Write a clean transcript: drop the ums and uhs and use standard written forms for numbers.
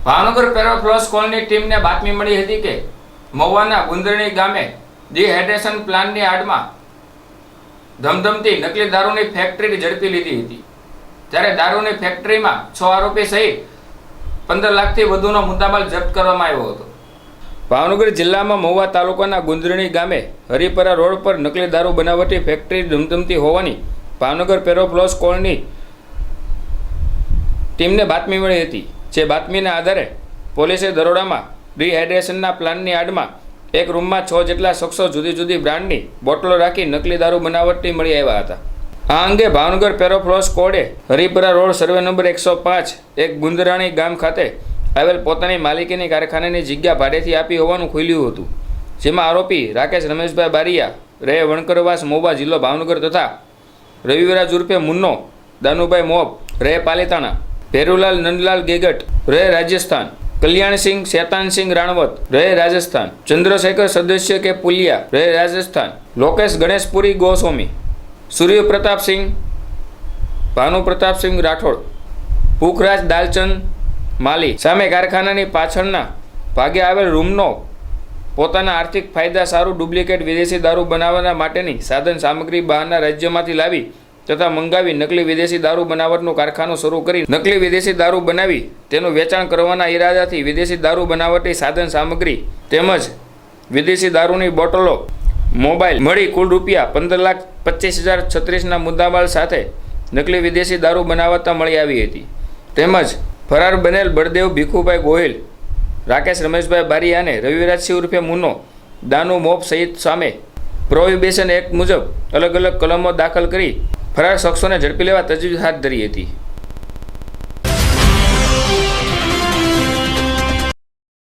ભાવનગર પેરોફ્લોસ કોલની ટીમને બાતમી મળી હતી કે મહુવાના ગુંદરણી ગામે ડિહાઇડ્રેશન પ્લાન્ટની આડમાં ધમધમતી નકલી દારૂની ફેક્ટરી ઝડપી લીધી હતી। ત્યારે દારૂની ફેક્ટરીમાં 6 આરોપી સહિત 15 લાખથી વધુનો મુદ્દામાલ જપ્ત કરવામાં આવ્યો હતો। ભાવનગર જિલ્લામાં મહુવા તાલુકાના ગુંદરણી ગામે હરિપરા રોડ પર નકલી દારૂ બનાવટી ફેક્ટરી ધમધમતી હોવાની ભાવનગર પેરોફ્લોસ કોલની ટીમને બાતમી મળી હતી। જે બાતમીના આધારે પોલીસે દરોડામાં ડિહાઇડ્રેશનના પ્લાન્ટની આડમાં એક રૂમમાં 6 જેટલા શખ્સો જુદી જુદી બ્રાન્ડની બોટલો રાખી નકલી દારૂ બનાવટી મળી આવ્યા હતા। આ અંગે ભાવનગર પેરોફ્લોસ કોડે હરિપરા રોડ સર્વે નંબર 105 એક ગુંદરાણી ગામ ખાતે આવેલ પોતાની માલિકીની કારખાનાની જગ્યા ભાડેથી આપી હોવાનું ખુલ્યું હતું। જેમાં આરોપી રાકેશ રમેશભાઈ બારિયા રહે વણકરવાસ મહુવા જિલ્લો ભાવનગર તથા રવિરાજ ઉર્ફે મુન્નો દાનુભાઈ મોબ રહે પાલીતાણા, ભેરુલાલ નંદલાલ ગેગટ રહે રાજસ્થાન, કલ્યાણસિંહ શેતાનસિંહ રાણવત રહે રાજસ્થાન, ચંદ્રશેખર સદસ્ય કે પુલિયા રહે રાજસ્થાન, લોકેશ ગણેશપુરી ગોસ્વામી, સૂર્ય પ્રતાપસિંહ, ભાનુ પ્રતાપસિંહ રાઠોડ, પુખરાજ દાલચંદ માલી સામે કારખાનાની પાછળના ભાગે આવેલ રૂમનો પોતાના આર્થિક ફાયદા સારું ડુપ્લિકેટ વિદેશી દારૂ બનાવવા માટેની સાધન સામગ્રી બહારના રાજ્યમાંથી લાવી તથા મંગાવી નકલી વિદેશી દારૂ બનાવટનું કારખાનું શરૂ કરી નકલી વિદેશી દારૂ બનાવી તેનું વેચાણ કરવાના ઈરાદાથી વિદેશી દારૂ બનાવટી સાધન સામગ્રી તેમજ વિદેશી દારૂની બોટલો, મોબાઈલ મળી કુલ રૂપિયા 15,25,036ના મુદ્દામાલ સાથે નકલી વિદેશી દારૂ બનાવતા મળી આવી હતી। તેમજ ફરાર બનેલ બળદેવ ભીખુભાઈ ગોહિલ, રાકેશ રમેશભાઈ બારિયા અને રવિરાજસિંહ ઉર્ફે મુન્નો દાનુ મોબ સહિત સામે પ્રોહિબિશન એક્ટ મુજબ અલગ અલગ કલમો દાખલ કરી ફરાર શખ્સોને ઝડપી લેવા તજવીજ હાથ ધરી હતી।